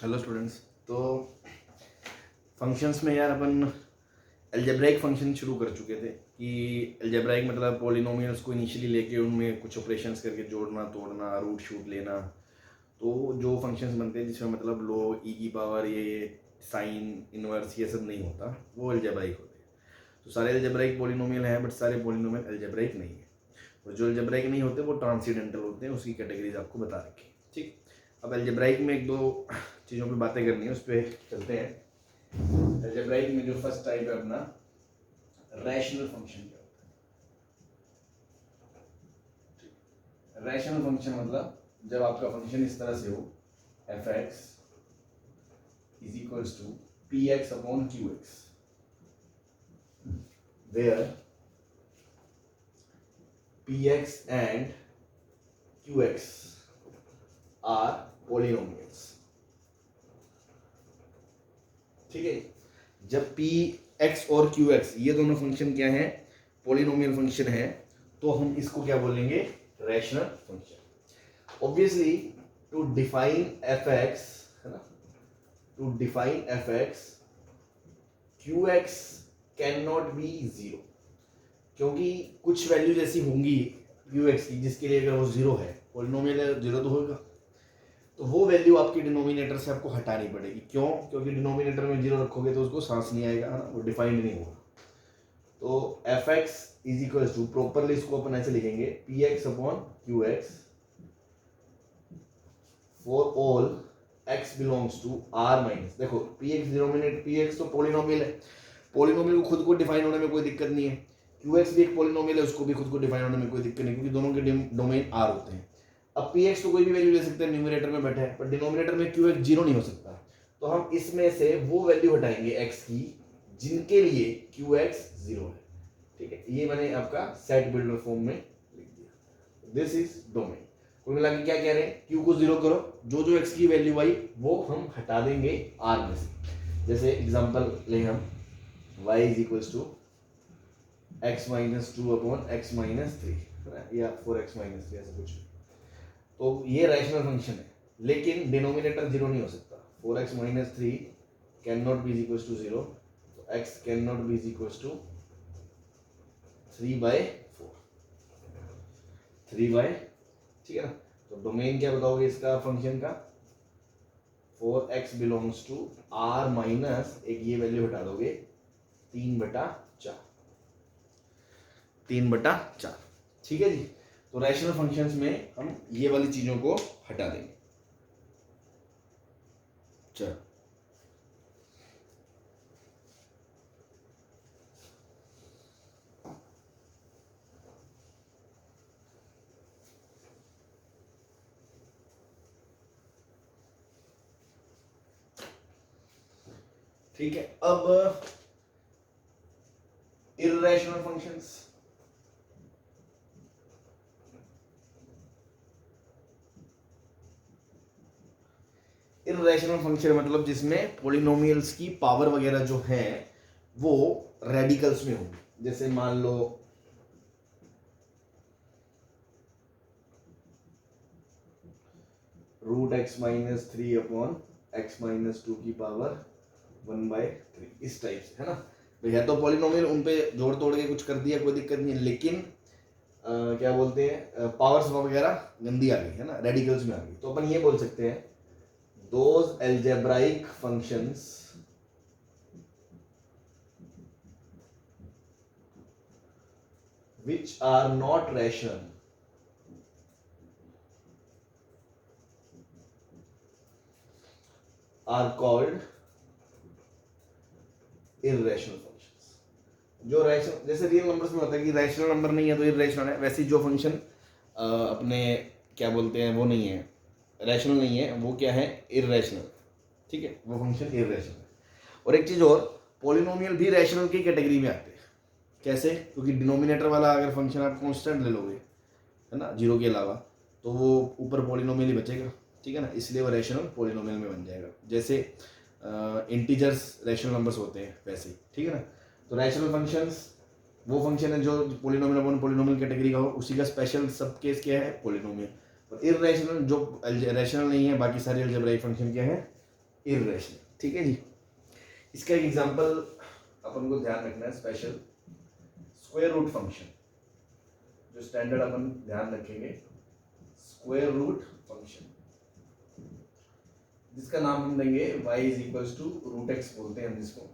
Hello students. तो functions में यार अपन अलजेब्राइक फंक्शन शुरू कर चुके थे कि अलजेब्राइक मतलब पॉलिनोमियल्स को इनिशियली लेके उनमें कुछ ऑपरेशंस करके जोड़ना तोड़ना रूट शूट लेना। तो जो फंक्शंस बनते हैं जिसमें मतलब लो ई की पावर ये साइन इनवर्स ये सब नहीं होता, वो अलजेब्राइक होते हैं। तो सारे अलजेब्राइक पॉलिनोमियल हैं, बट सारे पॉलिनोमियल अलजेब्राइक नहीं है। और जो अलजेब्राइक नहीं होते वो ट्रांसीडेंटल होते हैं, उसकी कैटेगरीज आपको बता रखी है। ठीक, अब अलजेब्राइक में एक दो चीज़ों पे बातें करनी है, उस पर चलते हैं। अलजेब्राइक में जो फर्स्ट टाइप है अपना रैशनल फंक्शन क्या होता है। रैशनल फंक्शन मतलब जब आपका फंक्शन इस तरह से हो F x is equals to P x upon Q X, where P X and Q X are polynomials. ठीक है, जब पी एक्स और क्यू एक्स ये दोनों फंक्शन क्या है, पॉलिनोमियल फंक्शन है, तो हम इसको क्या बोलेंगे, rational function. Obviously to define F X है ना, to define F X Q X can not be zero, क्योंकि कुछ वैल्यूज ऐसी होंगी क्यू एक्स की जिसके लिए अगर वो जीरो है, पॉलिनोमियल है, जीरो तो होगा, तो वो वैल्यू आपकी डिनोमिनेटर से आपको हटानी पड़ेगी। क्यों? क्योंकि डिनोमिनेटर में जीरो रखोगे तो उसको सांस नहीं आएगा, वो डिफाइंड नहीं होगा। तो f x is equal to, properly इसको अपन ऐसे लिखेंगे, p x upon Q x for all x belongs to are minus. देखो p x denominator, p x तो पॉलिनोमियल है, पॉलिनोमियल को खुद को डिफाइन होने में कोई दिक्कत नहीं है। क्यू एक्स भी एक पॉलिनोमियल है, उसको भी खुद को डिफाइन होने में कोई दिक्कत नहीं, क्योंकि दोनों के डोमेन आर होते हैं। अब पी एक्स तो कोई भी वैल्यू ले सकते हैं, न्यूमरेटर में बैठा है, पर डिनोमिनेटर में क्यू एक्स जीरो नहीं हो सकता। तो हम इसमें से वो वैल्यू हटाएंगे एक्स की जिनके लिए क्यू एक्स जीरो है। ठीक है, ये मैंने आपका सेट बिल्डर फॉर्म में लिख दिया। This is domain. कुल मिला के क्या कह रहे हैं, क्यू को जीरो करो, जो जो एक्स की वैल्यू आई वो हम हटा देंगे आर में से। जैसे एग्जांपल ले हम, y is equals to X minus two upon x minus three या फोर एक्स माइनस थ्री, ऐसा कुछ। तो ये रैशनल फंक्शन है, लेकिन डिनोमिनेटर जीरो नहीं हो सकता। Four x minus three can not be equals to zero, तो x can not be equals to three by four, three by, ठीक है ना। तो डोमेन क्या बताओगे इसका फंक्शन का, four X belongs to are minus एक ये वैल्यू हटा दोगे, तीन बटा चार, तीन बटा चार। ठीक है जी। तो रैशनल फंक्शंस में हम ये वाली चीजों को हटा देंगे। चलो ठीक है, अब इर्रेशनल फंक्शंस। इर्रेशनल फंक्शन मतलब जिसमें पॉलिनोमियल्स की पावर वगैरह जो है वो रेडिकल्स में होगी। जैसे मान लो root x minus three upon x minus two की पावर वन बाय थ्री, इस टाइप से, है ना। तो है तो पॉलिनोमियल, उन पे जोड़ तोड़ के कुछ कर दिया, कोई दिक्कत नहीं है, लेकिन क्या बोलते हैं, पावर्स वगैरह गंदी आ गई है ना, रेडिकल्स में आ गई। तो अपन ये बोल सकते हैं, those algebraic functions which are not rational are called irrational functions। जो रैशनल, जैसे रियल नंबर्स में होता है कि रैशनल नंबर नहीं है तो इर्रेशनल है, वैसे जो फंक्शन अपने क्या बोलते हैं वो नहीं है, रैशनल नहीं है, वो क्या है, इर्रेशनल। ठीक है, वो फंक्शन इर्रेशनल है। और एक चीज और, पॉलिनोमियल भी रैशनल की कैटेगरी में आते हैं। कैसे? क्योंकि डिनोमिनेटर वाला अगर फंक्शन आप कांस्टेंट ले लोगे, है ना, जीरो के अलावा, तो वो ऊपर पॉलिनोमियल ही बचेगा। ठीक है ना, इसलिए वो रैशनल पॉलिनोमियल में बन जाएगा। जैसे इंटीजर्स रैशनल नंबर्स होते हैं वैसे ही। ठीक है ना। तो रैशनल फंक्शंस वो फंक्शन है जो पॉलिनोमियल अपॉन पॉलिनोमियल कैटेगरी का हो, उसी का स्पेशल सब केस क्या है, पॉलिनोमियल। और इर्रेशनल जो रैशनल नहीं है, बाकी सारे अलजेब्राइक फंक्शन क्या है, इर्रेशनल। ठीक है जी। इसका एक एग्जांपल अपन को ध्यान रखना है स्पेशल, स्क्वायर रूट फंक्शन। जो स्टैंडर्ड अपन ध्यान रखेंगे, स्क्वायर रूट फंक्शन, जिसका नाम हम देंगे y is equals to root X बोलते हैं हम जिसको।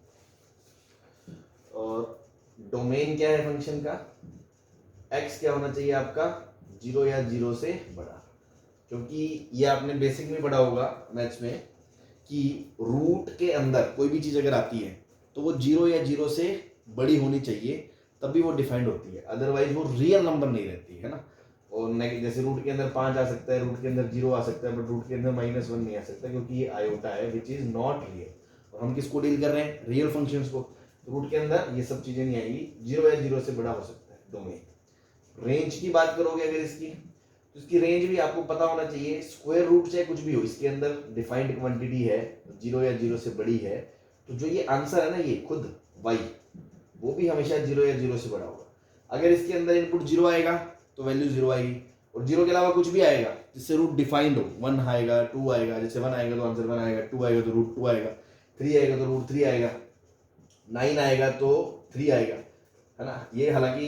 और डोमेन क्या है फंक्शन का, x क्या होना चाहिए आपका, 0 या 0 से बड़ा। क्योंकि ये आपने बेसिक में पढ़ा होगा मैथ्स में कि रूट के अंदर कोई भी चीज अगर आती है तो वो 0 या 0 से बड़ी होनी चाहिए, तभी वो डिफाइंड होती है, अदरवाइज वो रियल नंबर नहीं रहती है ना। और जैसे रूट के अंदर 5 आ सकता है, रूट के अंदर 0 आ सकता है, बट रूट के अंदर -1 नहीं आ सकता, क्योंकि ये आयोटा है विच इज नॉट रियल। और हम किसको डील कर रहे हैं, रियल फंक्शंस को। रूट के अंदर ये सब चीजें नहीं आएगी, 0 या 0 से बड़ा हो सकता है डोमेन। रेंज की बात करोगे अगर इसकी, तो इसकी रेंज भी आपको पता होना चाहिए। स्क्वायर रूट चाहे कुछ भी हो, इसके अंदर डिफाइंड क्वांटिटी है, 0 या 0 से बड़ी है, तो जो ये आंसर है ना, ये खुद y, वो भी हमेशा 0 या 0 से बड़ा होगा। अगर इसके अंदर इनपुट 0 आएगा तो वैल्यू 0 आएगी, और 0 के अलावा कुछ भी आएगा जिससे रूट डिफाइंड हो, 1 आएगा, 2 आएगा, जैसे 1 आएगा तो आंसर 1 आएगा, 2 आएगा तो रूट 2 आएगा, 3 आएगा तो रूट 3 आएगा, 9 आएगा तो 3 आएगा, है ना। ये हालांकि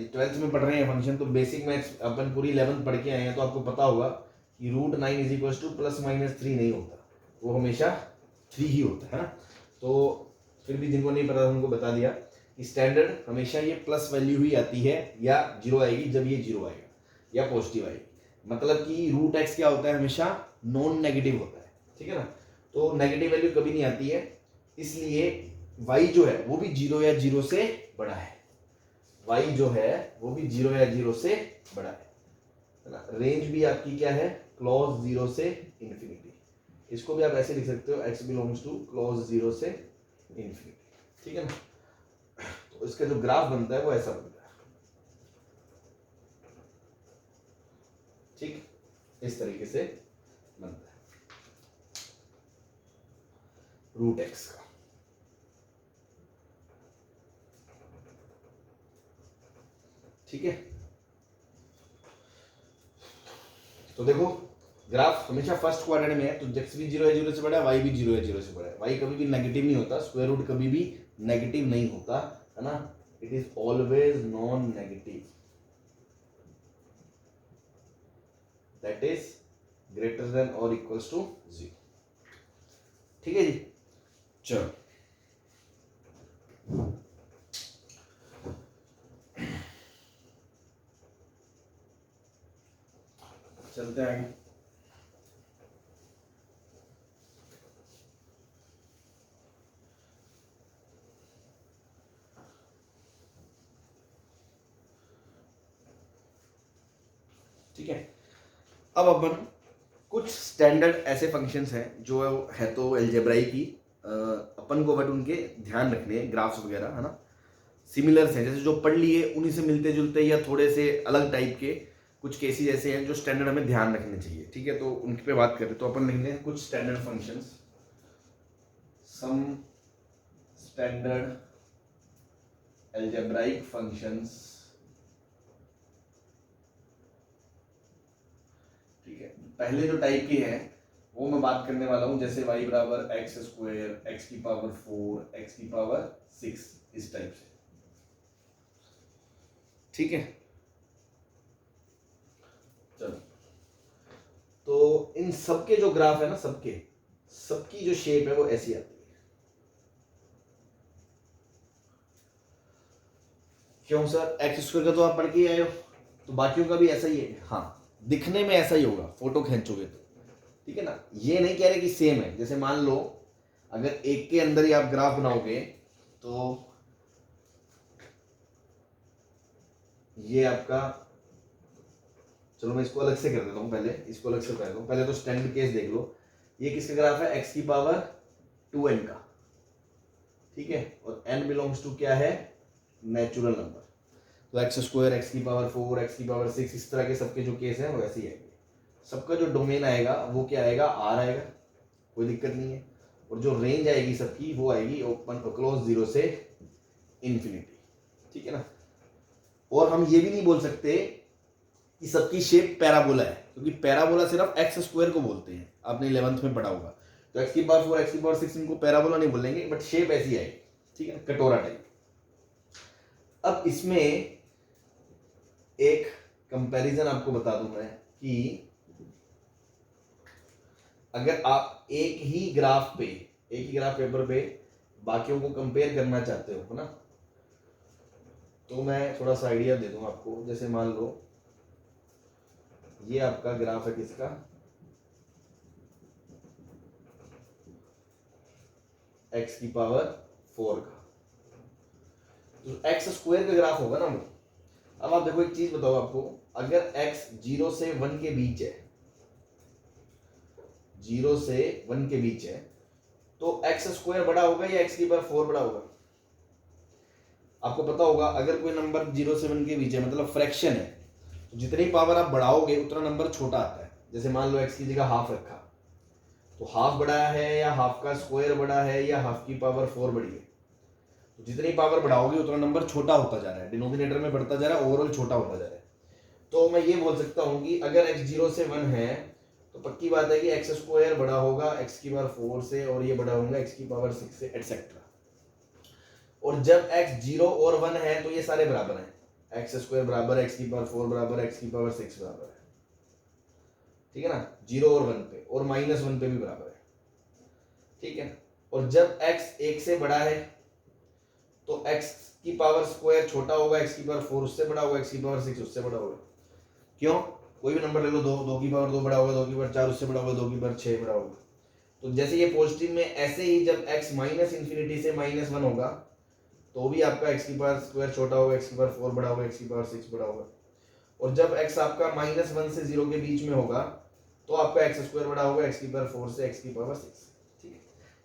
12th में पढ़ रहे हैं फंक्शन, तो बेसिक मैथ्स अपन पूरी 11th पढ़ के आए हैं, तो आपको पता होगा कि रूट 9 इज इक्वल टू +-3 नहीं होता, वो हमेशा 3 ही होता है ना। तो फिर भी जिनको नहीं पता उनको बता दिया कि स्टैंडर्ड हमेशा ये प्लस वैल्यू ही आती है, या 0 आएगी जब ये 0 आएगा, या पॉजिटिव आएगी। मतलब कि रूट एक्स क्या होता है, हमेशा नॉन नेगेटिव होता है, ठीक है ना। तो नेगेटिव वैल्यू कभी नहीं आती है, इसलिए y जो है वो भी 0 या 0 से बड़ा है। y जो है वो भी 0 या 0 से बड़ा है ना। रेंज भी आपकी क्या है, क्लोज 0 से इंफिनिटी। इसको भी आप ऐसे लिख सकते हो, x बिलोंग्स टू क्लोज 0 से इंफिनिटी, ठीक है ना। तो इसका जो ग्राफ बनता है वो ऐसा बनता है, ठीक, इस तरीके से बनता है रूट एक्स का। ठीक है, तो देखो ग्राफ हमेशा फर्स्ट क्वाड्रेंट में है, तो x भी 0 या 0 से बड़ा है, y भी 0 या 0 से बड़ा है। y कभी भी नेगेटिव नहीं होता, स्क्वायर रूट कभी भी नेगेटिव नहीं होता, है ना। It is always non negative, that is greater than और इक्वल्स टू 0। ठीक है जी, चलो चलते हैं आगे। ठीक है, अब अपन कुछ स्टैंडर्ड ऐसे फंक्शंस हैं जो है तो अलजेब्राई की, अपन को बट उनके ध्यान रखने हैं, ग्राफ्स वगैरह, है ना। सिमिलर्स हैं, जैसे जो पढ़ लिए उन्हीं से मिलते जुलते या थोड़े से अलग टाइप के कुछ केसेस ऐसे हैं जो स्टैंडर्ड हमें ध्यान रखने चाहिए। ठीक है, तो उनके पे बात करें तो अपन लिखते हैं कुछ standard functions, some standard algebraic functions. ठीक है, पहले जो टाइप के हैं वो मैं बात करने वाला हूं, जैसे y बराबर x², x⁴, x⁶, इस टाइप से। ठीक है, चलो, तो इन सबके जो ग्राफ है ना, सबकी जो शेप है वो ऐसी आती है। क्यों सर, x² का तो आप पढ़ के आए हो, तो बाकियों का भी ऐसा ही है। हाँ, दिखने में ऐसा ही होगा, फोटो खींचोगे तो, ठीक है ना। ये नहीं कह रहे कि सेम है, जैसे मान लो अगर एक के अंदर ही आप ग्राफ बनाओगे तो ये आपका, चलो मैं इसको अलग से कर देता हूं, पहले इसको अलग से कर देता हूं। पहले तो स्टैंडर्ड केस देख लो, ये किसका ग्राफ है, x⁻²n का, ठीक है। और n बिलोंग्स टू क्या है, नेचुरल नंबर। तो x², x⁴, x⁶, इस तरह के सबके जो केस हैं वो ऐसे ही आएंगे। सबका जो डोमेन आएगा वो क्या आएगा, R आएगा, कोई दिक्कत नहीं है। और जो रेंज आएगी सबकी वो आएगी ओपन क्लोज 0 से इंफिनिटी, ठीक है ना। और हम ये भी नहीं बोल सकते कि सबकी शेप पैराबोला है, क्योंकि पैराबोला सिर्फ x² को बोलते हैं, आपने 11th में पढ़ा होगा। तो एक्स की पावर 4 एक्स की पावर 6 इनको पैराबोला नहीं बोलेंगे, बट शेप ऐसी आएगी, ठीक है, कटोरा टाइप। अब इसमें एक कंपैरिजन आपको बता दूं मैं कि अगर आप एक ही ग्राफ पेपर पे बाकियों को कंपेयर करना चाहते हो ना, तो मैं थोड़ा सा आइडिया दे दूं आपको। जैसे मान लो ये आपका ग्राफ है किसका, एक्स की पावर 4 का, तो एक्स स्क्वायर का ग्राफ होगा ना वो। अब आप देखो एक चीज बताओ आपको, अगर x 0 से 1 के बीच है, 0 से 1 के बीच है, तो एक्स स्क्वायर बड़ा होगा या एक्स की पावर 4 बड़ा होगा? आपको पता होगा अगर कोई नंबर 0 से 1 के बीच है मतलब फ्रैक्शन है, तो जितनी पावर आप बढ़ाओगे उतना नंबर छोटा आता है। जैसे मान लो एक्स की जगह हाफ रखा, तो हाफ बड़ा है या हाफ का स्क्वायर बड़ा है या हाफ की पावर 4 बड़ी है, तो जितनी पावर बढ़ाओगे उतना नंबर छोटा होता जा रहा है, डिनोमिनेटर में बढ़ता जा रहा है, ओवरऑल छोटा होता जा रहा है। तो मैं ये बोल सकता हूँ कि अगर एक्स 0 से 1 है तो पक्की बात है कि एक्स स्क्वायर बड़ा होगा एक्स की पावर 4 से, और ये बड़ा होगा एक्स की पावर 6 से, एटसेट्रा। और जब x 0 और 1 है तो ये सारे बराबर हैं, एक्स स्क्वायर बराबर एक्स की पावर 4 बराबर एक्स की पावर 6 बराबर है, ठीक है ना, 0 और 1 पे, और -1 पे भी बराबर है, ठीक है। और जब x 1 से बड़ा है तो x की पावर स्क्वायर छोटा होगा एक्स की पावर 4 उससे बड़ा होगा, एक्स की पावर 6 उससे बड़ा होगा। क्यों? कोई भी नंबर ले लो, 2 की पावर 2 बड़ा होगा, 2 की पावर 4 उससे बड़ा होगा, 2 की पावर 6 बड़ा होगा। तो जैसे ये पॉजिटिव में, ऐसे ही जब x माइनस इन्फिनिटी से -1 होगा तो भी आपका एक्स की पावर स्क्वायर छोटा होगा, एक्स की पावर 4 बड़ा होगा, एक्स की पावर 6 बड़ा होगा। और जब x आपका -1 से 0 के बीच में होगा तो आपका एक्स स्क्वायर बड़ा होगा एक्स की पावर 4 से, एक्स की पावर 6, ठीक है।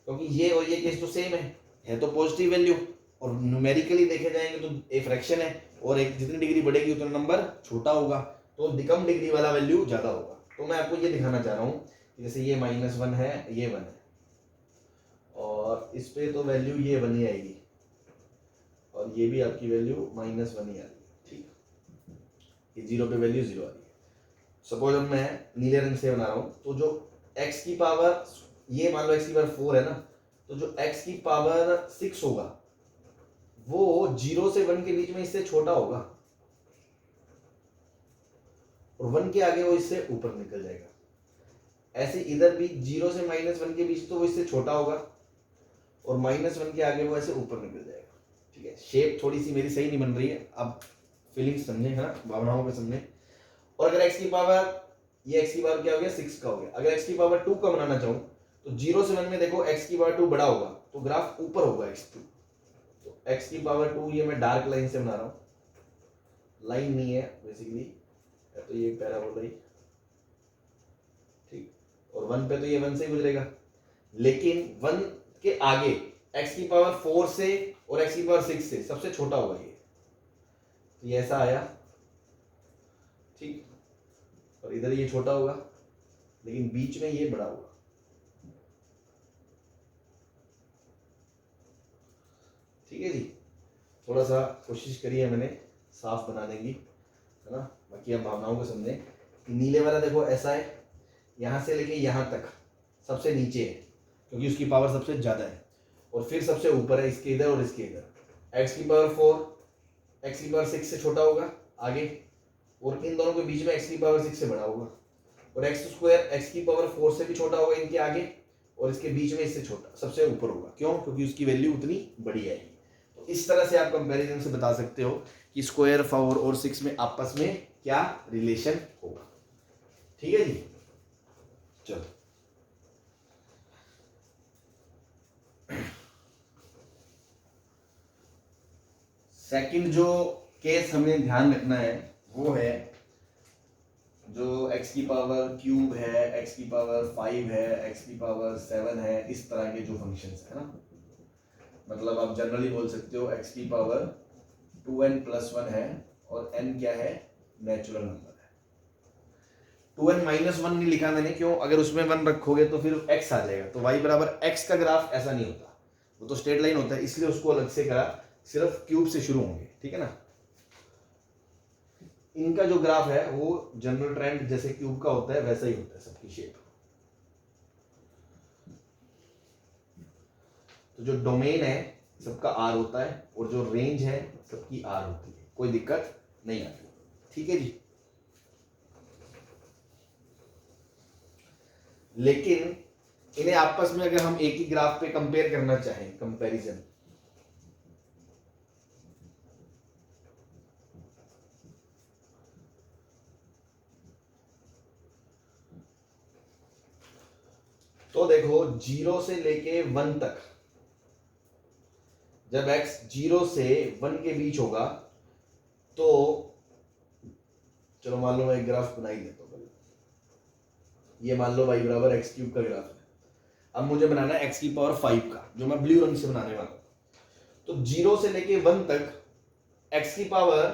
क्योंकि ये और ये केस तो सेम है तो पॉजिटिव वैल्यू, और न्यूमेरिकली देखे जाएंगे तो एक फ्रैक्शन है, और एक जितनी डिग्री बढ़ेगी उतना नंबर छोटा होगा, तो कम डिग्री वाला वैल्यू ज्यादा होगा। तो मैं आपको ये दिखाना चाह रहा हूँ, जैसे ये -1 है, ये 1 है, और इस पे तो वैल्यू ये 1 ही आएगी, और ये भी आपकी वैल्यू -1 ही आ रही है, ठीक, ये 0 पे वैल्यू 0 आ रही है। सपोज अब मैं नीले रंग से बना रहा हूँ, तो जो x की पावर, ये मान लो x की पावर 4 है ना, तो जो x की पावर 6 होगा वो 0 से 1 के बीच में इससे छोटा होगा, और 1 के आगे वो इससे ऊपर निकल जाएगा। ऐसे इधर भी 0 से -1 के बीच तो वो इससे छोटा होगा, और -1 के आगे वो ऐसे ऊपर निकल जाएगा, ठीक है। शेप थोड़ी सी मेरी सही नहीं बन रही है, अब फीलिंग समझे, है ना, भावनाओं को समझे। और अगर x की पावर, ये x की पावर क्या हो गया, 6 का हो गया। अगर x की पावर 2 का बनाना चाहूँ तो 0 से 1 में देखो x की पावर 2 बड़ा होगा तो ग्राफ ऊपर होगा x2, तो x की पावर 2, ये मैं डार्क लाइन से बना रहा हूँ, लाइन नहीं है बेसिकली, तो ये पैराबोला ही, ठीक। और 1 पे तो ये 1 से ही गुजरेगा, लेकिन 1 के आगे x की पावर 4 से और x की पावर 6 से सबसे छोटा होगा ये, तो ये ऐसा आया, ठीक। और इधर ये छोटा होगा, लेकिन बीच में ये बड़ा होगा, ठीक है जी। थोड़ा सा कोशिश करी है मैंने साफ बनाने की, है ना, बाकी आप भावनाओं को समझें। नीले वाला देखो ऐसा है, यहाँ से लेके यहाँ तक सबसे नीचे है क्योंकि उसकी पावर सबसे ज़्यादा है, और फिर सबसे ऊपर है इसके इधर और इसके इधर। एक्स की पावर 4 एक्स की पावर 6 से छोटा होगा आगे, और इन दोनों के बीच में एक्स की पावर 6 से बड़ा होगा, और एक्स स्क्वायर एक्स की पावर 4 से भी छोटा होगा इनके आगे, और इसके बीच में इससे छोटा सबसे ऊपर होगा। क्यों? क्योंकि उसकी वैल्यू उतनी बड़ी आएगी। तो इस तरह से आप कंपैरिजन से बता सकते हो कि स्क्वायर 4 और 6 में आपस में क्या रिलेशन होगा, ठीक है जी। चलो सेकंड जो केस हमें ध्यान रखना है वो है जो x की पावर क्यूब है, x की पावर 5 है, x की पावर 7 है, इस तरह के जो फंक्शंस है ना, मतलब आप जनरली बोल सकते हो x की पावर 2n+1 है, और n क्या है, नेचुरल नंबर है। 2n - 1 नहीं लिखा मैंने, क्यों? अगर उसमें 1 रखोगे तो फिर x आ जाएगा, तो y बराबर x का ग्राफ ऐसा नहीं होता, वो तो स्ट्रेट लाइन होता है, इसलिए उसको अलग से करा, सिर्फ क्यूब से शुरू होंगे, ठीक है ना। इनका जो ग्राफ है वो जनरल ट्रेंड जैसे क्यूब का होता है वैसा ही होता है, सबकी शेप। तो जो डोमेन है सबका आर होता है और जो रेंज है सबकी आर होती है, कोई दिक्कत नहीं आती। ठीक है जी। लेकिन इन्हें आपस में अगर हम एक ही ग्राफ पे कंपेयर करना चाहें, कंपैरिजन, तो देखो 0 से लेके 1 तक, जब x 0 से 1 के बीच होगा तो चलो मान लो मैं एक ग्राफ बना ही देता हूं। ये मान लो y बराबर एक्स क्यूब का ग्राफ है। अब मुझे बनाना है x की पावर 5 का, जो मैं ब्लू रंग से बनाने वाला हूं। तो 0 से लेके 1 तक x की पावर,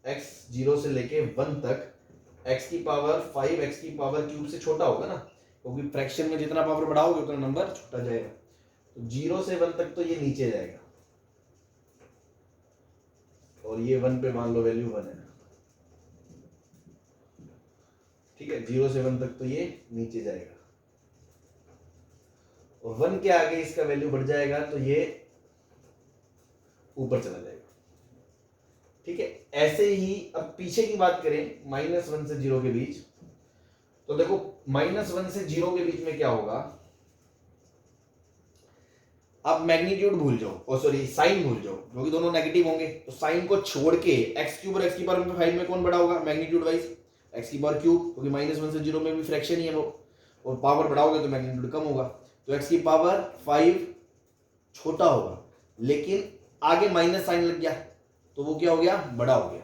x 0 से लेके 1 तक x की पावर 5 x की पावर क्यूब से छोटा होगा ना, क्योंकि फ्रैक्शन में जितना पावर बढ़ाओगे उतना नंबर छोटा जाएगा। तो 0 से 1 तक तो ये नीचे जाएगा और ये 1 पे मान लो वैल्यू 1 है। ठीक है, 0 से 1 तक तो ये नीचे जाएगा और 1 के आगे इसका वैल्यू बढ़ जाएगा तो ये ऊपर चला जाएगा। ठीक है, ऐसे ही अब पीछे की बात करें -1 से 0 के बीच, तो देखो -1 से 0 के बीच में क्या होगा, आप मैग्नीट्यूड भूल जाओ, और सॉरी साइन भूल जाओ, क्योंकि दोनों नेगेटिव होंगे। तो साइन को छोड़ के एक्स क्यूब और एक्स की पावर 5 में कौन बड़ा होगा मैग्नीट्यूड वाइज, एक्स की पावर क्यूब, क्योंकि -1 से 0 में भी फ्रैक्शन ही है वो, और पावर बढ़ाओगे तो मैग्नीट्यूड कम होगा। तो एक्स की पावर 5 छोटा होगा, लेकिन आगे माइनस साइन लग गया तो वो क्या हो गया, बड़ा हो गया।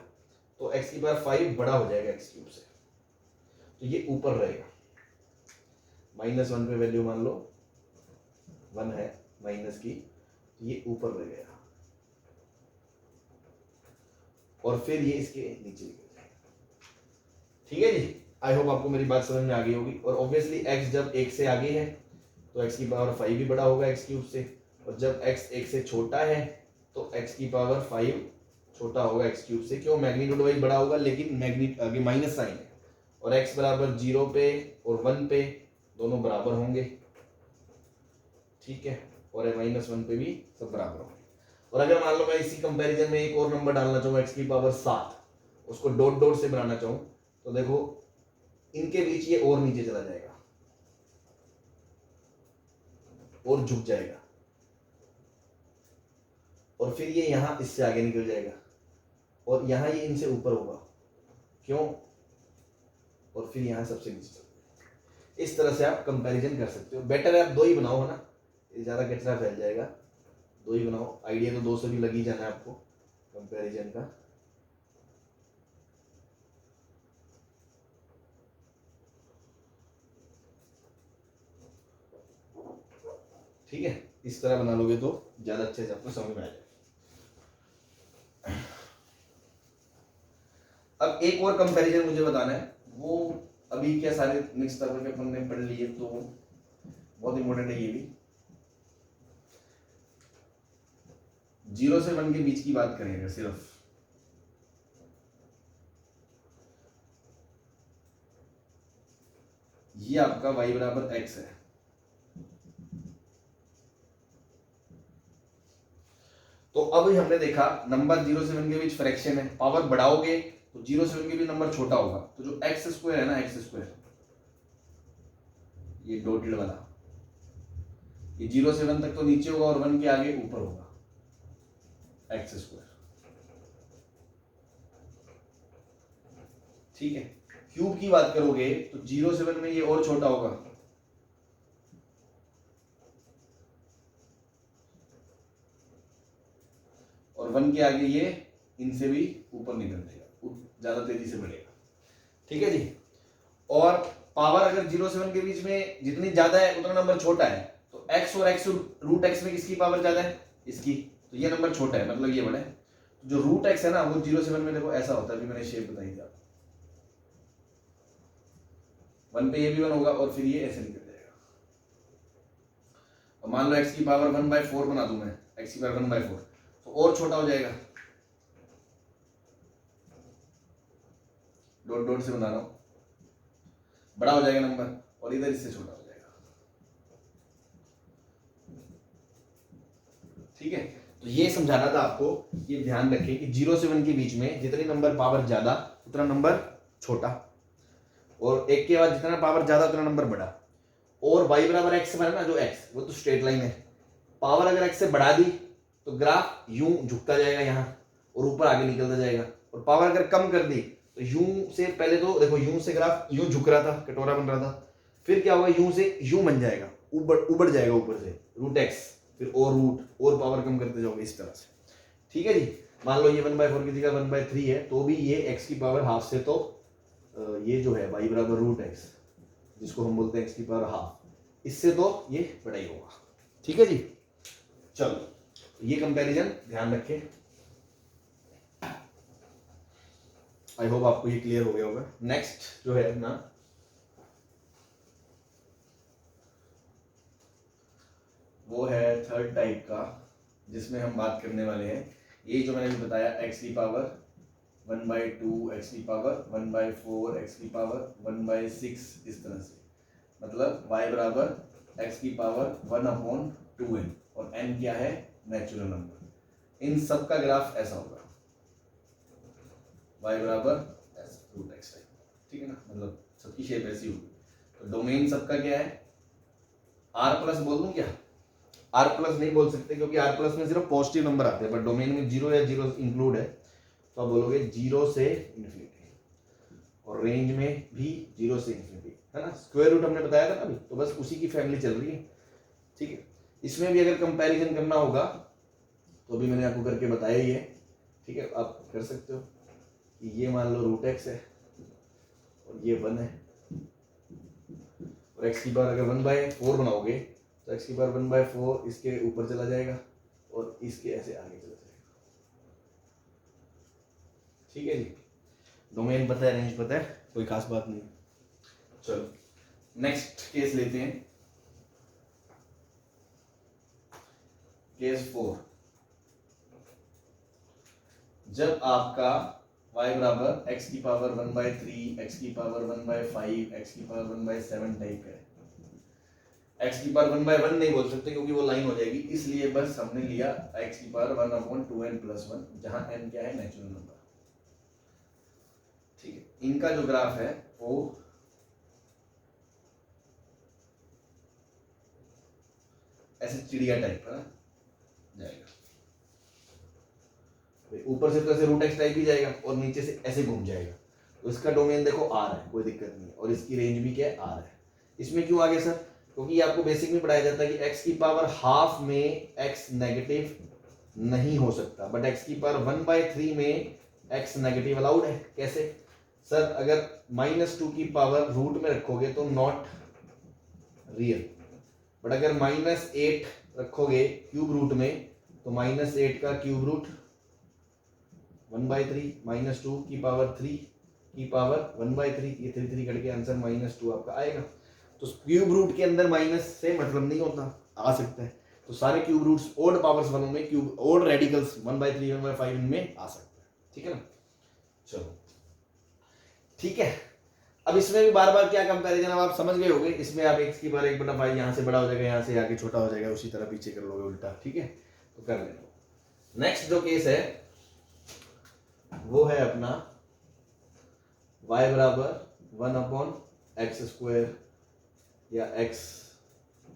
तो एक्स की पावर 5 बड़ा हो जाएगा एक्स क्यूब से, तो ये ऊपर रहेगा। -1 पे वैल्यू मान लो 1 है माइनस की, तो ये ऊपर रह गया और फिर ये इसके नीचे निकल जाएगा। ठीक है जी, आई होप आपको मेरी बात समझ में आ गई होगी। और ऑब्वियसली x जब 1 से आगे है तो x की पावर 5 भी बड़ा होगा x क्यूब से, और जब x 1 से छोटा है तो x की पावर 5 छोटा होगा x क्यूब से। क्यों, मैग्नीट्यूड वाइज बड़ा होगा, लेकिन मैग्नीट आगे माइनस साइन है, और x बराबर 0 पे और 1 पे दोनों बराबर होंगे। ठीक है, और -1 पे भी सब बराबर होंगे। और अगर मान लो मैं इसी कंपैरिजन में एक और नंबर डालना चाहूँ x की पावर 7, उसको डॉट डॉट से बनाना चाहूँ, तो देखो इनके बीच ये और नीचे चला जाएगा और झुक जाएगा, और फिर ये यहां इससे आगे निकल जाएगा और यहां ये इनसे ऊपर होगा। क्यों, और फिर यहां सबसे नीचे चला जाएगा। इस तरह से आप कंपैरिजन कर सकते हो। बेटर है आप 2 ही बनाओ, है ना, ज्यादा कचरा फैल जाएगा। 2 ही बनाओ, आइडिया तो 2 से भी लग ही जाना है आपको कंपैरिजन का। ठीक है, इस तरह बना लोगे तो ज्यादा अच्छे से आपको समझ में आ जाएगा। अब एक और कंपैरिजन मुझे बताना है, वो अभी क्या सारे मिक्स तरह के अपन ने पढ़ लिए, तो बहुत इंपॉर्टेंट है ये भी। 0 से 1 के बीच की बात करेंगे सिर्फ, ये आपका y बराबर x है। तो अब हमने देखा नंबर 0 से 1 के बीच फ्रैक्शन है, पावर बढ़ाओगे तो 0 से 1 के बीच नंबर छोटा होगा। तो जो एक्स स्क्वायर है ना, एक्स स्क्वायर, ये डॉटेड वाला, ये 0 से 1 तक तो नीचे होगा और 1 के आगे ऊपर होगा एक्स स्क्वायर। ठीक है, क्यूब की बात करोगे तो 0 से 1 में ये और छोटा होगा, और 1 के आगे ये इनसे भी ऊपर निकल जाएगा, ज्यादा तेजी से बढ़ेगा। ठीक है जी। और पावर अगर 0 से 1 के बीच में जितनी ज्यादा है उतना नंबर छोटा है, तो x और x रूट x में किसकी पावर ज्यादा है, इसकी, तो ये नंबर छोटा है, मतलब ये बड़ा है। तो जो रूट x है ना, वो 0 से 1 में देखो ऐसा होता है, अभी मैंने शेप बताई थी आपको, 1 पे ये भी 1 होगा और फिर ये ऐसे निकल जाएगा। और मान लो x की पावर 1/4 बना दूं मैं, x की पावर 1/4, तो और छोटा हो जाएगा, डॉट डॉट से बना रहा हूं, बड़ा हो जाएगा नंबर, और इधर इससे छोटा हो जाएगा। ठीक है, तो ये समझाना था आपको, ये ध्यान रखें कि 0 से 1 के बीच में जितने नंबर पावर ज्यादा उतना नंबर छोटा, और 1 के बाद जितना पावर ज्यादा उतना नंबर बड़ा। और y बराबर x बना ना, जो x वो तो स्ट्रेट लाइन है, पावर अगर x से बढ़ा दी तो ग्राफ यूं झुकता जाएगा यहाँ और ऊपर आगे निकलता जाएगा, और पावर अगर कम कर दी तो यूं से, पहले तो देखो यूं से ग्राफ यूं झुक रहा था, कटोरा बन रहा था, फिर क्या होगा, यूं से यूं बन जाएगा, उबड़ जाएगा ऊपर से रूट एक्स, फिर और रूट और पावर कम करते जाओगे इस तरह से। ठीक है जी, मान लो ये 1/4 की जगह 1/3 है, तो भी ये x की पावर हाफ से, तो ये जो है y बराबर रूट एक्स, जिसको हम बोलते हैं x की पावर हाफ, इससे तो ये बड़ा ही होगा। ठीक है जी, चलो ये कंपैरिजन ध्यान रखें। आई होप आपको ये क्लियर हो गया होगा। नेक्स्ट जो है ना, वो है थर्ड टाइप का, जिसमें हम बात करने वाले हैं ये जो मैंने भी बताया, x की पावर 1/2, x की पावर 1/4, x की पावर 1/6, इस तरह से, मतलब y बराबर x की पावर 1/2n, और n क्या है, नेचुरल नंबर। इन सब का ग्राफ ऐसा होगा, y बराबर रूट एक्स टाइप, ठीक है ना, मतलब सबकी शेप ऐसी होगी। तो डोमेन सबका क्या है, r प्लस बोल दूं क्या, r प्लस नहीं बोल सकते क्योंकि r प्लस में सिर्फ पॉजिटिव नंबर आते हैं, बट डोमेन में 0 या 0 इंक्लूड है, तो आप बोलोगे 0 से इन्फिनिटी, और रेंज में भी 0 से इन्फिनिटी, है ना, स्क्वायर रूट हमने बताया था ना अभी, तो बस उसी की फैमिली चल रही है। ठीक है, इसमें भी अगर कंपैरिजन करना होगा तो अभी मैंने आपको करके बताया ही है। ठीक है, आप कर सकते हो कि ये मान लो रूट एक्स है और ये 1 है, और x की पावर अगर 1/4 बनाओगे तो x की पावर 1/4 इसके ऊपर चला जाएगा और इसके ऐसे आगे चला जाएगा। ठीक है जी, डोमेन पता है, रेंज पता है, कोई खास बात नहीं। चलो नेक्स्ट केस लेते हैं, केस 4। जब आपका y बराबर x की पावर 1/3, x की पावर 1/5, x की पावर 1/7 टाइप है, x की पावर 1/1 नहीं बोल सकते क्योंकि वो लाइन हो जाएगी, इसलिए बस हमने लिया x की पावर 1/2n+1, जहां n क्या है, नेचुरल नंबर। ठीक है, इनका जो ग्राफ है वो ऐसे चिड़िया टाइप का जाएगा, ऊपर से तो ऐसे रूट एक्स टाइप ही जाएगा और नीचे से ऐसे घूम जाएगा, तो इसका डोमेन देखो r है, कोई दिक्कत नहीं है, और इसकी रेंज भी क्या है, r है। इसमें क्यों आगे सर, क्योंकि आपको बेसिक में पढ़ाया जाता है कि x की पावर हाफ में x नेगेटिव नहीं हो सकता, बट x की पावर 1/3 में x नेगेटिव अलाउड है। कैसे सर, अगर -2 की पावर रूट में रखोगे तो नॉट रियल, बट अगर -8 रखोगे क्यूब रूट में तो -8 का क्यूब रूट 1/3, -2 की पावर 3 की पावर 1/3, ये 3 कट के आंसर -2 आपका आएगा। तो क्यूब रूट के अंदर माइनस से मतलब नहीं होता, आ सकता है, तो सारे क्यूब रूट्स ओड पावर्स वालों में क्यूब ओड रेडिकल्स 1/3, 1/5 इनमें आ सकता है। ठीक है ना, चलो ठीक है। अब इसमें भी बार बार क्या कंपैरिजन, अब आप समझ गए होंगे, इसमें आप x की पावर 1/5 यहाँ से बड़ा हो जाएगा, यहाँ से आगे छोटा हो जाएगा, उसी तरह पीछे कर लोगे उल्टा। ठीक है, तो कर लेना। नेक्स्ट जो केस है वो है अपना y बराबर 1/x² या x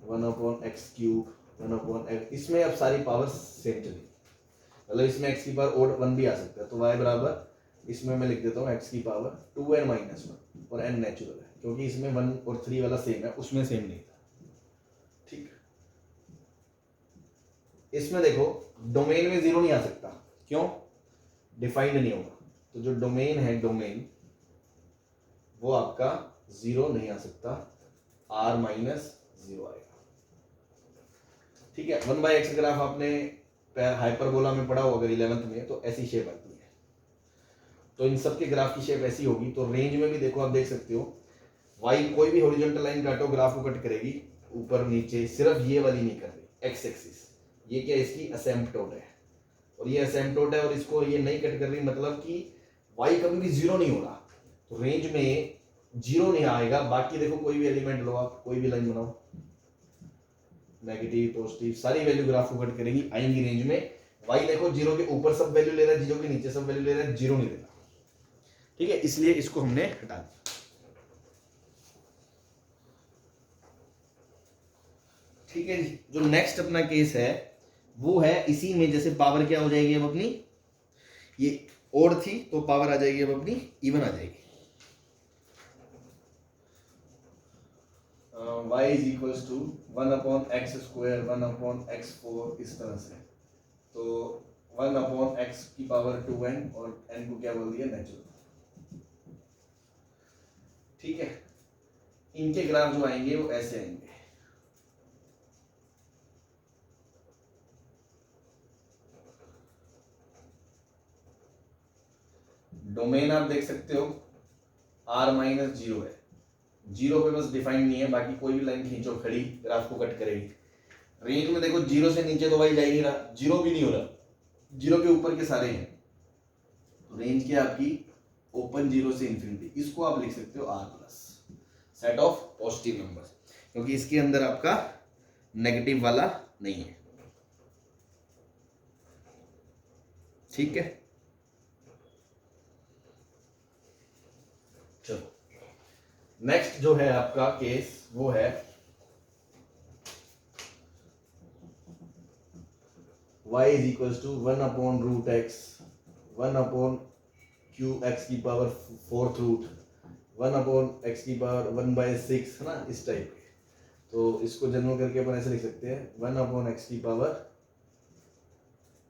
1/x³, 1/x, इसमें अब सारी पावर सेम चलेगी, मतलब इसमें x की पावर ओड 1 भी आ सकता है, तो y बराबर, इसमें मैं लिख देता हूँ x की पावर 2n-1, और n नेचुरल है क्योंकि इसमें 1 और 3 वाला सेम है, उसमें सेम नहीं था। ठीक, इसमें देखो डोमेन में 0 नहीं आ सकता, क्यों, डिफाइंड नहीं होगा, तो जो डोमेन है, डोमेन वो आपका 0 नहीं आ सकता, r-0 आएगा। ठीक है, 1/x ग्राफ आपने हाइपरबोला में पढ़ा हो अगर 11th में, तो ऐसी शेप आती है, तो इन सब के ग्राफ की शेप ऐसी होगी। तो रेंज में भी देखो, आप देख सकते हो y कोई भी हॉरिजॉन्टल लाइन काटो, ग्राफ को कट करेगी ऊपर नीचे, सिर्फ ये वाली नहीं कर रही, x एक्सिस, ये क्या, इसकी असेम्पटोट है, और ये असेम्पटोट है, और इसको ये नहीं कट कर रही, मतलब कि y कभी भी 0 नहीं हो रहा, तो रेंज में 0 नहीं आएगा। बाकी देखो कोई भी एलिमेंट लो आप, कोई भी लाइन बनाओ, नेगेटिव पॉजिटिव सारी वैल्यू ग्राफ को कट करेगी, आएंगी रेंज में। वाई देखो जीरो के ऊपर सब वैल्यू ले रहा है, जीरो के नीचे सब वैल्यू ले रहा है, जीरो नहीं देना, ठीक है, इसलिए इसको हमने हटा दिया। ठीक है जी। जो नेक्स्ट अपना केस है वो है इसी में, जैसे पावर क्या हो जाएगी अब अपनी, ये ओड थी तो पावर आ जाएगी अब अपनी इवन आ जाएगी। y is equals to 1/x², 1/x4 इस तरह से, तो 1/x की पावर 2n और n को क्या बोल दिया, नेचुरल। ठीक है, इनके ग्राफ जो आएंगे वो ऐसे आएंगे। डोमेन आप देख सकते हो r-0 है, जीरो पे बस डिफाइन नहीं है, बाकी कोई भी लाइन खींचो खड़ी ग्राफ को कट करेगी। रेंज में देखो जीरो से नीचे तो भाई जा ही नहीं रहा, जीरो भी नहीं हो रहा, जीरो के ऊपर के सारे हैं, तो रेंज क्या आपकी ओपन जीरो से इंफिनिटी। इसको आप लिख सकते हो r plus set of positive numbers, क्योंकि इसके अंदर आपका नेगेटिव वाला नहीं है। ठीक है, चलो नेक्स्ट जो है आपका केस वो है y is equals to 1/√x 1/q(x की पावर 4th रूट 1/x की पावर 1/6, है ना, इस टाइप के। तो इसको जनरल करके अपन ऐसे लिख सकते हैं 1/x की पावर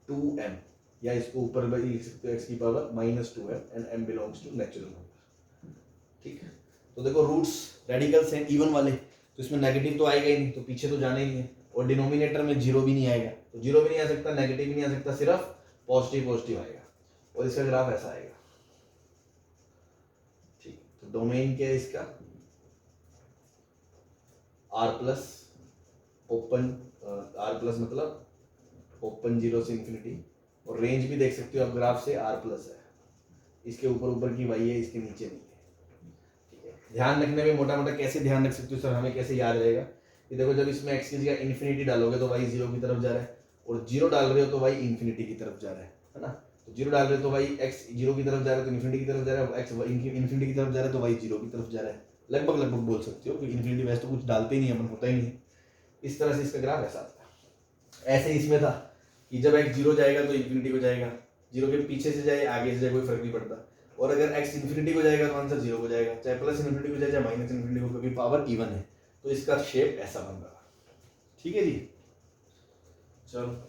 2m, या इसको ऊपर भी लिख सकते हो x की power -2m and m belongs to natural number. ठीक है, तो देखो रूट्स रेडिकल्स हैं इवन वाले, तो इसमें नेगेटिव तो आएगा ही नहीं, तो पीछे तो जाना ही नहीं है, और डिनोमिनेटर में जीरो भी नहीं आएगा, तो जीरो भी नहीं आ सकता, नेगेटिव भी नहीं आ सकता, सिर्फ पॉजिटिव पॉजिटिव आएगा, और इसका ग्राफ ऐसा आएगा। ठीक, तो डोमेन क्या है इसका r plus open, r plus मतलब ओपन जीरो से इंफिनिटी, और रेंज भी देख सकते हो आप ग्राफ से r प्लस है, इसके ऊपर ऊपर की y है, इसके नीचे नहीं है। ध्यान रखने में मोटा मोटा कैसे ध्यान रख सकते हो सर, हमें कैसे याद रहेगा, ये देखो जब इसमें x की जगह इन्फिनिटी डालोगे तो y जीरो की तरफ जा रहा है, और जीरो डाल रहे हो तो y इन्फिनिटी की तरफ जा रहा है ना, तो जीरो डाल रहे हो तो y x जीरो की तरफ जा रहा है तो इन्फिनिटी की तरफ जा रहा है, x इन्फिनिटी की तरफ जा रहा है तो y जीरो की तरफ जा रहा है, लगभग लगभग बोल सकते हो, क्योंकि इन्फिनिटी वैसे तो कुछ डालते ही नहीं अपन, होता ही नहीं। इस तरह से इसका ग्राफ ऐसा आता है। ऐसे इसमें था कि जब x जीरो जाएगा तो इन्फिनिटी को जाएगा, जीरो के पीछे से जाए आगे से जाए कोई फर्क नहीं पड़ता, और अगर x इन्फिनिटी को जाएगा तो आंसर जीरो को जाएगा, चाहे प्लस इन्फिनिटी को जाए चाहे माइनस इन्फिनिटी को, क्योंकि पावर इवन है, तो इसका शेप ऐसा बन रहा। ठीक है जी, चलो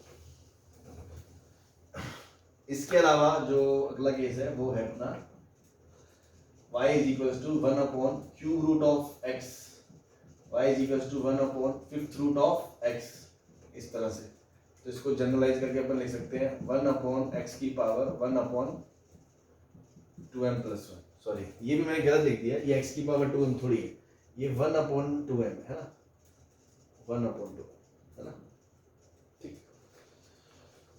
इसके अलावा जो अगला केस है वो है अपना y is equals to 1/³ root of x, y is equals to 1/5th root of x, इस तरह से। तो इसको जनरलाइज करके अपन लिख सकते हैं 1/x की पावर 1/2m प्लस 1, सॉरी ये भी मैंने गलत लिख दिया, ये x की पावर 2m थोड़ी है, ये 1/2m है ना, 1/2 है ना। ठीक,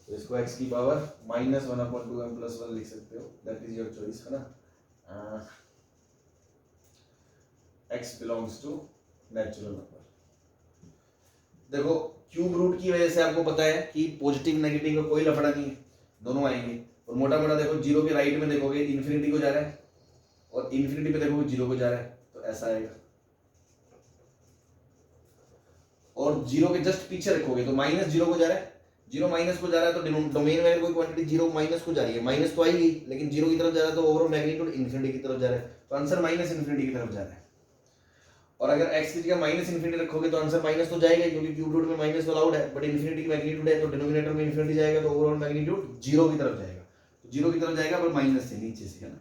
तो इसको x की पावर -1/2m प्लस 1 लिख सकते हो, दैट इज योर चॉइस, है ना। x belongs to natural number. देखो क्यूब रूट की वजह से आपको पता है कि पॉजिटिव नेगेटिव का कोई लफड़ा नहीं है, दोनों आएंगे, और मोटा मोटा देखो जीरो के राइट में देखोगे इन्फिनिटी को जा रहा है, और इन्फिनिटी पे देखोगे जीरो को जा रहा है, तो ऐसा आएगा, और जीरो के जस्ट पीछे रखोगे तो माइनस जीरो को जा रहा है, जीरो माइनस को जा रहा है, तो डोमेन में कोई क्वांटिटी जीरो माइनस को जा रही है, माइनस तो आएगी, लेकिन जीरो की तरफ जा रहा है तो ओवरऑल मैग्नीट्यूड इन्फिनिटी की तरफ जा रहा है, तो आंसर माइनस इन्फिनिटी की तरफ जा रहा है। और अगर x की जगह माइनस इन्फिनिटी रखोगे तो आंसर माइनस तो जाएगा, क्योंकि क्यूब रूट में माइनस अलाउड है, बट इन्फिनिटी की मैग्नीट्यूड है, तो डिनोमिनेटर में इन्फिनिटी जाएगा, तो ओवरऑल मैग्नीट्यूड जीरो की तरफ जाएगा, तो जीरो की तरफ जाएगा पर माइनस से नीचे से, है ना।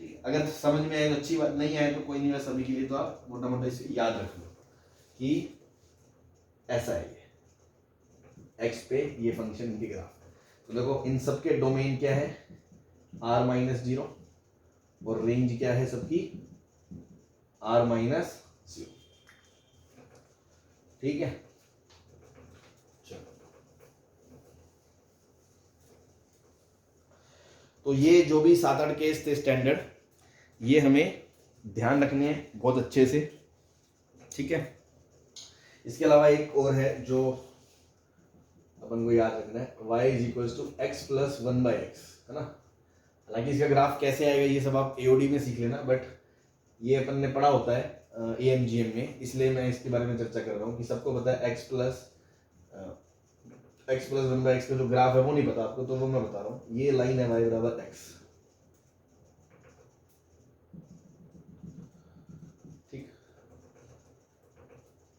ठीक है, अगर समझ में आए तो अच्छी बात, नहीं आए तो कोई नहीं, सभी के लिए तो आप मोटा मोटा इसे याद रख लो कि ऐसा है ये x पे ये फंक्शन की ग्राफ। तो देखो इन सब के डोमेन क्या है r-0, और रेंज क्या है सबकी r-0। ठीक है, चलो तो ये जो भी 7-8 केस थे स्टैंडर्ड, ये हमें ध्यान रखने हैं बहुत अच्छे से। ठीक है, इसके अलावा एक और है जो अपन को याद रखना है, y is equals to X plus one by X, है ना। हालांकि इसका ग्राफ कैसे आएगा ये सब आप एओडी में सीख लेना, बट ये अपन ने पढ़ा होता है एएमजीएम में, इसलिए मैं इसके बारे में चर्चा कर रहा हूँ कि सबको पता है x plus one by x का जो ग्राफ है वो नहीं पता आपको, तो वो मैं बता रहा हूँ। ये लाइन है y बराबर एक्स, ठीक,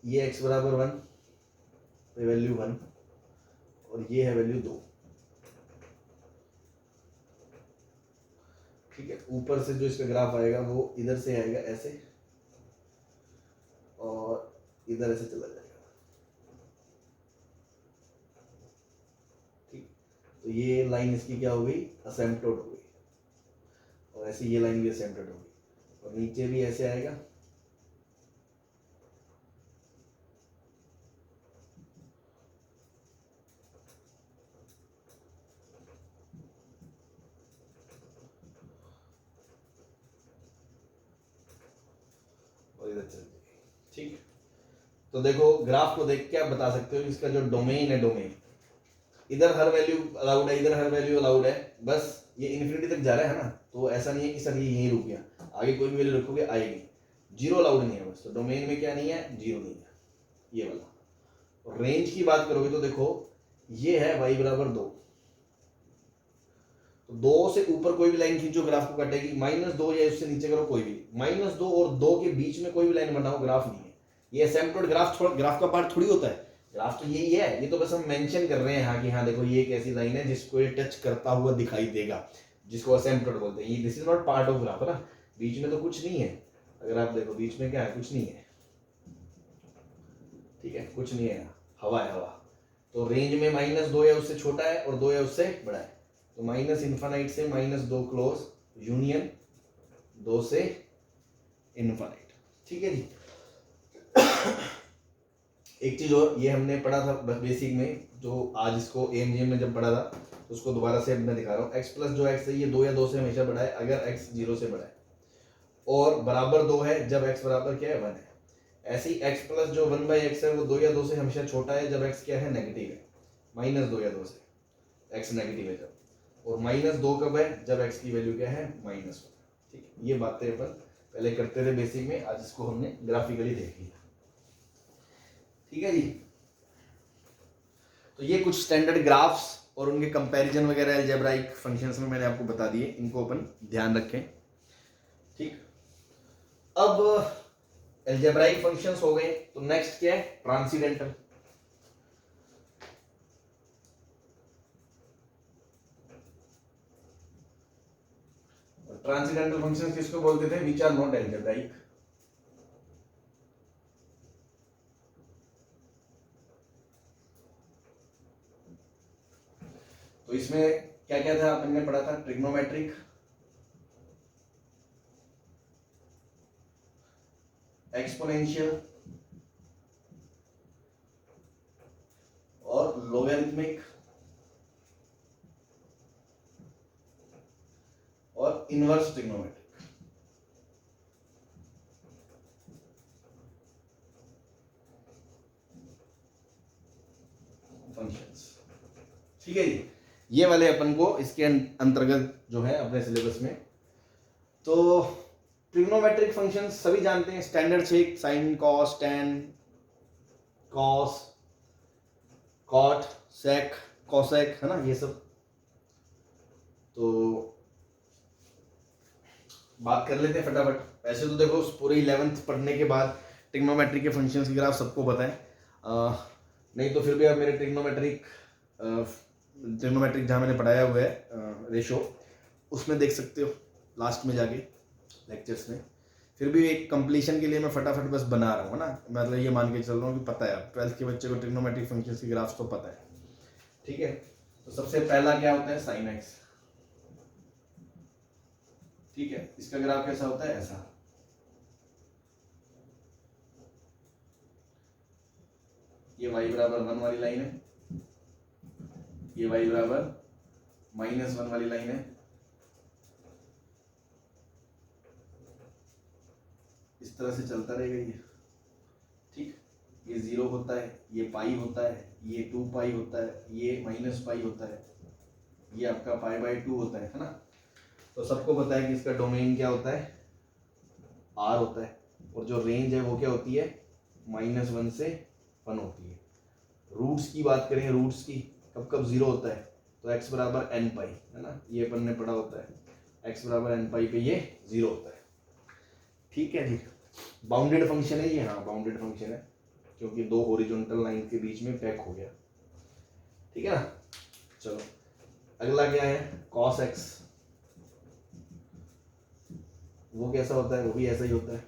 ये x बराबर 1, वैल्यू 1, और ये है वैल्यू 2, ठीक है। ऊपर से जो इसका ग्राफ आएगा वो इधर से आएगा ऐसे, और इधर ऐसे चला जाएगा, ठीक। तो ये लाइन इसकी क्या हो गई, असेम्प्टोड हो गई, और ऐसे ये लाइन भी असेम्प्टोड हो गई, और नीचे भी ऐसे आएगा, और इधर चल जाएगी, ठीक। तो देखो ग्राफ को देख के आप बता सकते हो इसका जो डोमेन है, डोमेन इधर हर वैल्यू अलाउड है, इधर हर वैल्यू अलाउड है, बस ये इन्फिनिटी तक जा रहा है ना, तो ऐसा नहीं है कि सर ये यहीं रुक गया, आगे कोई भी वैल्यू रखोगे आएगी, जीरो अलाउड नहीं है बस। तो डोमेन में क्या नहीं है, जीरो नहीं है, ये वाला। और रेंज की बात करोगे तो देखो ये है y बराबर 2, तो 2 से ऊपर कोई भी लाइन खींचो ग्राफ को काटेगी, -2 या उससे नीचे करो कोई भी, -2 और 2 के बीच में कोई भी लाइन बनाओ ग्राफ नहीं है। ये असेम्प्टोड ग्राफ ग्राफ का पार्ट थोड़ी होता है, ग्राफ तो यही है, ये तो बस हम मेंशन कर रहे हैं हाँ कि हाँ देखो ये एक ऐसी लाइन है जिसको ये टच करता हुआ दिखाई देगा, जिसको असेम्प्टोड बोलते हैं। ये this is not part of graph, है ना, बीच में तो कुछ नहीं है। अगर आप देखो बीच में क्या है, कुछ नहीं है, ठीक है, कुछ नहीं है, हवा है, हवा। तो रेंज में -2 या उससे छोटा है और 2 या उससे बड़ा है, तो माइनस इन्फानाइट से -2 क्लोज, यूनियन 2 से इन्फानाइट, ठीक है जी। एक चीज और, ये हमने पढ़ा था बेसिक में, जो आज इसको एएमजीएम में जब पढ़ा था, तो उसको दोबारा से मैं दिखा रहा हूँ। x प्लस जो x है ये 2 या 2 से हमेशा बड़ा है अगर x 0 से बड़ा है, और बराबर 2 है जब x बराबर क्या है, 1 है। ऐसे ही x प्लस जो 1 बाई एक्स है वो 2 या 2 से हमेशा छोटा है जब x क्या है, नेगेटिव है, -2 या 2 से, x नेगेटिव है जब, और -2 कब है, जब x की वैल्यू क्या है, -1, ठीक है। ये बातें अपन पहले करते थे बेसिक में, आज इसको हमने ग्राफिकली देख लिया, ठीक है जी। तो ये कुछ स्टैंडर्ड ग्राफ्स और उनके कंपैरिजन वगैरह अलजेब्राइक फंक्शंस में मैंने आपको बता दिए, इनको अपन ध्यान रखें, ठीक। अब अलजेब्राइक फंक्शंस हो गए, तो नेक्स्ट क्या है, ट्रांसीडेंटल। ट्रांसीडेंटल फंक्शंस किसको बोलते थे, विच आर नॉट अलजेब्राइक। तो इसमें क्या क्या था, अपन ने पढ़ा था ट्रिग्नोमेट्रिक, एक्सपोनेंशियल और लोगरिथमिक और इनवर्स ट्रिग्नोमेट्रिक फंक्शंस, ठीक है जी। ये वाले अपन को इसके अंतर्गत जो है अपने सिलेबस में। तो ट्रिग्नोमेट्रिक फंक्शंस सभी जानते हैं, standard shape, sine, cos, tan, cos, cot, sec, cosec, है ना, ये सब। तो बात कर लेते हैं फटाफट। ऐसे तो देखो पूरे 11th पढ़ने के बाद ट्रिग्नोमेट्रिक के फंक्शंस की ग्राफ सबको पता है, नहीं तो फिर भी आप मेरे ट्रिग्नोमेट्रिक जहाँ मैंने पढ़ाया हुआ है रेशो, उसमें देख सकते हो लास्ट में जाके लेक्चर्स में। फिर भी एक कंप्लीशन के लिए मैं फटाफट बस बना रहा हूँ ना, मतलब ये मान के चल रहा हूँ कि पता है 12th के बच्चे को ट्रिग्नोमेट्रिक फंक्शंस की ग्राफ्स तो पता है, ठीक है। तो सबसे पहला क्या होता है, साइन एक्स, ठीक है। इसका ग्राफ कैसा होता है, ऐसा, ये y बराबर 1 वाली लाइन है, ये y बराबर -1 वाली लाइन है, इस तरह से चलता रहेगा ये, ठीक। ये 0 होता है, ये पाई होता है, ये 2 पाई होता है, ये माइनस पाई होता है, ये आपका पाई बाय 2 होता है ना। तो सबको पता है कि इसका डोमेन क्या होता है, r होता है, और जो रेंज है वो क्या होती है, -1 से 1 होती है। रूट्स की बात करें, रूट्स की कब कब 0 होता है, तो x बराबर n पाई है ना, ये अपन ने पढ़ा होता है, x बराबर n पाई पे ये 0 होता है। ठीक है जी, बाउंडेड फंक्शन है ये, हाँ बाउंडेड फंक्शन है, क्योंकि दो हॉरिजॉन्टल लाइन के बीच में पैक हो गया। ठीक है ना। चलो अगला क्या है, cos x, वो कैसा होता है, वो भी ऐसा ही होता है।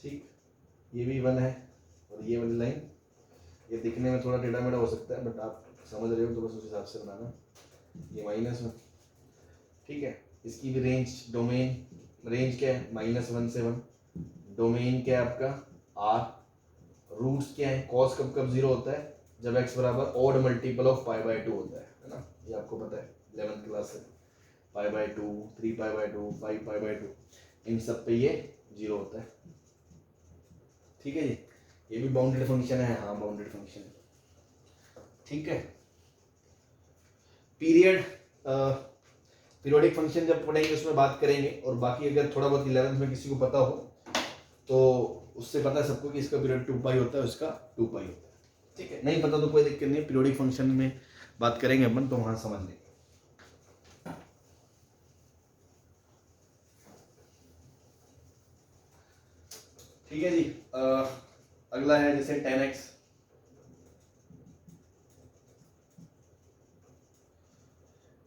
ठीक, ये भी 1 है, और ये वाली लाइन, ये दिखने में थोड़ा टेढ़ा मेढ़ा हो सकता है, बट आप समझ रहे हो तो बस उस हिसाब से बनाना। ये -1, ठीक है। इसकी भी रेंज, डोमेन, रेंज क्या है, -1 से 1, डोमेन क्या है आपका r, रूट्स क्या है, cos कब कब 0 होता है, जब x बराबर odd multiple of pi by 2 होता है ना, ये आपको पता है 11th क्लास से, pi by 2, 3 pi by 2, 5 pi by 2, इन सब पे ये 0 होता है। ठीक है जी, ये भी बाउंडेड फंक्शन है, हाँ बाउंडेड फंक्शन है। ठीक है, पीरियड, पीरियोडिक फंक्शन जब पढ़ेंगे उसमें बात करेंगे, और बाकी अगर थोड़ा बहुत 11th में किसी को पता हो तो उससे पता है सबको कि इसका पीरियड 2 पाई होता है, उसका 2 पाई होता है। ठीक है, नहीं पता तो कोई दिक्कत नहीं, पीरियोडिक फंक्शन में बात करेंगे अपन तो वहां समझ लेंगे। ठीक है जी, अगला है जैसे 10x,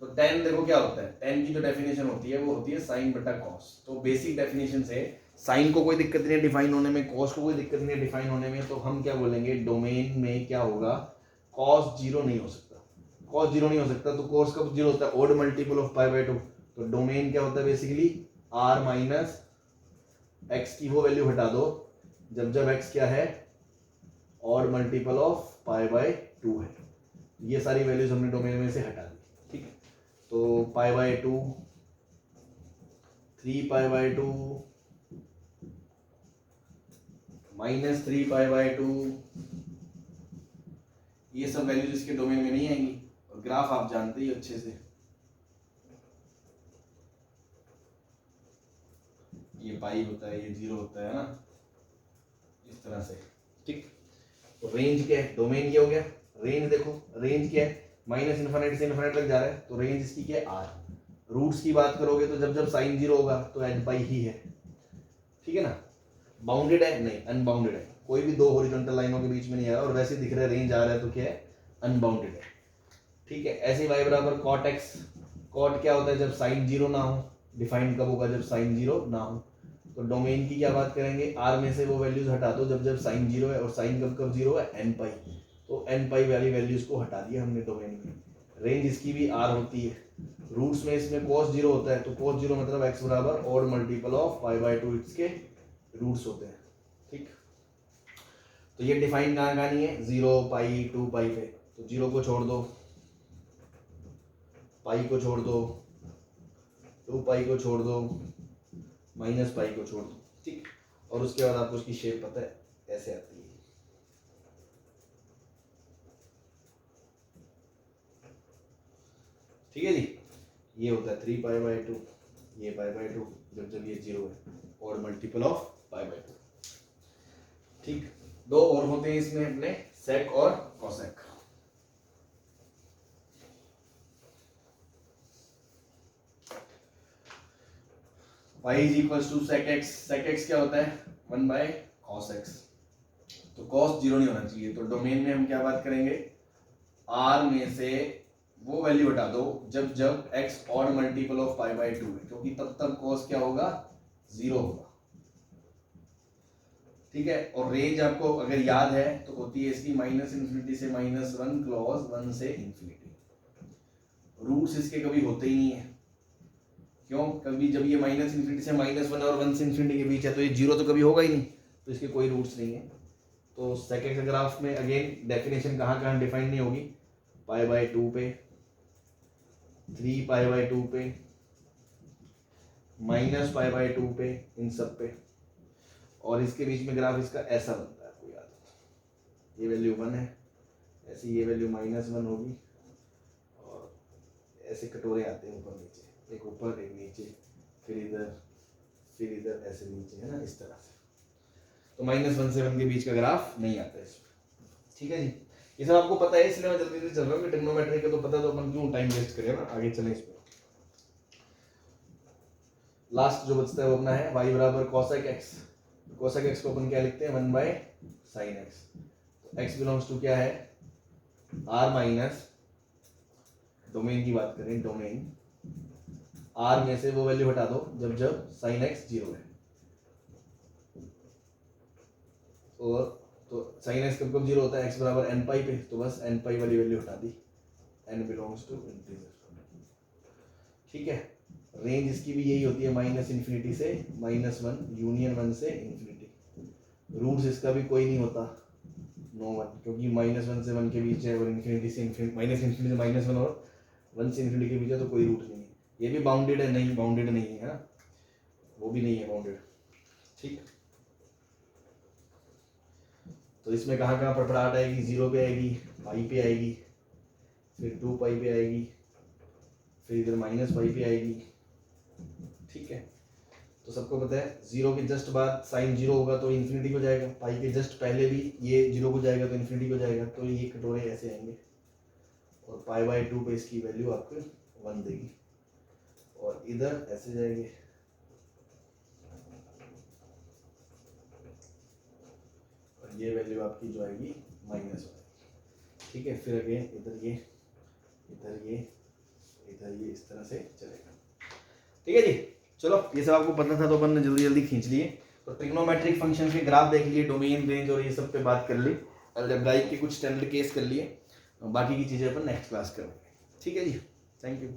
तो 10 देखो क्या होता है, 10 की जो डेफिनेशन होती है वो होती है साइन बटा कॉस। तो बेसिक डेफिनेशन से साइन को कोई दिक्कत नहीं है डिफाइन होने में, कॉस को कोई दिक्कत नहीं है डिफाइन होने में, तो हम क्या बोलेंगे, डोमेन में क्या होगा, कॉस 0 नहीं हो सकता, कॉस 0 नहीं हो सकता। तो कॉस कब 0 होता है, odd multiple of pi by 2, तो डोमेन क्या होता है बेसिकली r माइनस एक्स की वो वैल्यू हटा दो जब जब x क्या है, odd multiple of pi by 2 है। ये सारी वैल्यूज हमने डोमेन में से हटा दी। ठीक है, तो pi by 2, 3 pi by 2, -3 pi by 2, ये सब वैल्यूज इसके डोमेन में नहीं आएंगी। और ग्राफ आप जानते ही अच्छे से, ये पाई होता है, ये 0 होता है ना, इस तरह से। ठीक, तो रेंज क्या है, डोमेन क्या हो गया, रेंज देखो, रेंज क्या है, -∞ से इन्फिनिटी तक जा रहा है, तो रेंज इसकी क्या है, r। रूट्स की बात करोगे तो जब जब साइन 0 होगा तो n पाई ही है। ठीक है ना। बाउंडेड है, नहीं अनबाउंडेड है, कोई भी दो हॉरिजॉन्टल लाइनों के बीच में नहीं आ रहा, और वैसे दिख रहा है रेंज आ रहा है तो क्या है, अनबाउंडेड है। ठीक है, ऐसे y बराबर कॉट x, कॉट क्या होता है, जब साइन 0 ना हो, डिफाइंड कब होगा, जब साइन 0 ना हो। तो डोमेन की क्या बात करेंगे, r में से वो वैल्यूज हटा दो जब जब साइन 0 है, और साइन कब कब 0 है, n पाई, तो n पाई वाली वैल्यूज को हटा दिया हमने डोमेन में। रेंज इसकी भी r होती है। रूट्स में इसमें cos 0 होता है, तो cos 0 मतलब x बराबर odd multiple of pi by 2 इसके रूट्स होते हैं। ठीक, तो ये डिफाइन कहाँ नहीं है, 0 पाई 2 पाई पे, तो 0 को छोड़ दो, पाई को छोड़ दो, 2 पाई को छोड़ दो, माइनस पाई को छोड़ दो। ठीक, और उसके बाद आपको उसकी शेप पता है, ऐसे आती है। ठीक है जी, ये होता है 3 पाई बाय 2, ये पाई बाय 2 जब जब ये 0 है, और मल्टीपल ऑफ पाई बाय 2। ठीक, दो और होते हैं इसमें अपने, सेक और cosec. y is equal to sec x, sec x क्या होता है, 1 बाय कॉस x। तो कॉस 0 नहीं होना चाहिए, तो डोमेन में हम क्या बात करेंगे, r में से वो वैल्यू हटा दो जब जब x odd multiple of pi by 2 है, क्योंकि तब तब कॉस क्या होगा, 0 होगा। ठीक है, और रेंज आपको अगर याद है तो होती है इसकी -∞ से -1 क्लॉज 1 से इंफिनिटी। रूट्स इसके कभी होते ही नहीं है, क्यों, कभी जब ये -∞ से -1 और 1 से इंफिनिटी के बीच है तो ये 0 तो कभी होगा ही नहीं, तो इसके कोई रूट्स नहीं है। तो सेकंड ग्राफ में अगेन डेफिनेशन कहाँ कहाँ डिफाइन नहीं होगी, पाई बाय 2 पे, 3 पाई बाय 2 पे, माइनस पाई बाई 2 पे इन सब पे, और इसके बीच में ग्राफ इसका ऐसा बनता है, आपको याद है ये वैल्यू 1 है, ऐसे ये वैल्यू -1 होगी, और ऐसे कटोरे आते हैं ऊपर नीचे, एक ऊपर एक नीचे, फिर इधर ऐसे नीचे, है ना, इस तरह से। तो -1 से 1 के बीच का ग्राफ नहीं आता है इसमें, ठीक है जी। ये सब आपको पता है, इसलिए मैं जल्दी से चल रहा हूँ कि ट्रिग्नोमेट्री का तो पता है, तो अपन क्यों टाइम वेस्ट करें ना, आगे चलें इस पर। लास्ट जो बचता है वो अपना है y बराबर cosec x। cosec x को अपन क्या लिखते हैं, 1/sin x। तो x बिलोंग्स टू क्या है, r माइनस, डोमेन की बात करें, डोमेन r में से वो वैल्यू हटा दो जब sin x 0 है, और तो sin x कब 0 होता है, x बराबर n पाई पे, तो बस n पाई वाली वैल्यू हटा दी, n बिलोंग्स टू इंटीजर, ठीक है। रेंज इसकी भी यही होती है, -∞ से -1, यूनियन 1 से इंफिनिटी। रूट्स इसका भी कोई नहीं होता, नो 1, क्योंकि -1 से 1 के बीच है, और इन्फिनिटी से -∞ से -1 और 1 से इंफिनिटी के बीच है, तो कोई रूट नहीं है। ये भी बाउंडेड है, नहीं बाउंडेड नहीं है ना, वो भी नहीं है बाउंडेड, ठीक। तो इसमें कहाँ कहाँ फड़फड़ाहट आएगी, 0 पे आएगी, पाई पे आएगी, फिर 2 पाई पे आएगी, फिर इधर -पाई पे आएगी, ठीक है। तो सबको पता है 0 के जस्ट बाद साइन 0 होगा तो इन्फिनिटी को जाएगा, पाई के जस्ट पहले भी ये 0 को जाएगा तो इन्फिनिटी को जाएगा, तो ये कटोरे ऐसे आएंगे, और पाई बाई 2 पे इसकी वैल्यू आपको 1 देगी, और इधर ऐसे जाएंगे, और ये वैल्यू आपकी जो आएगी -1, ठीक है। फिर अगेन इधर ये इधर ये इधर ये, इस तरह से चलेगा, ठीक है जी। चलो ये सब आपको पता था तो अपन ने जल्दी जल्दी खींच लिए। तो ट्रिग्नोमेट्रिक फंक्शन के ग्राफ देख लिए, डोमेन, रेंज और ये सब पे बात कर ली, अलजेब्राइक के कुछ स्टैंडर्ड केस कर लिए, बाकी की चीज़ें अपन नेक्स्ट क्लास करेंगे, ठीक है जी। Thank you.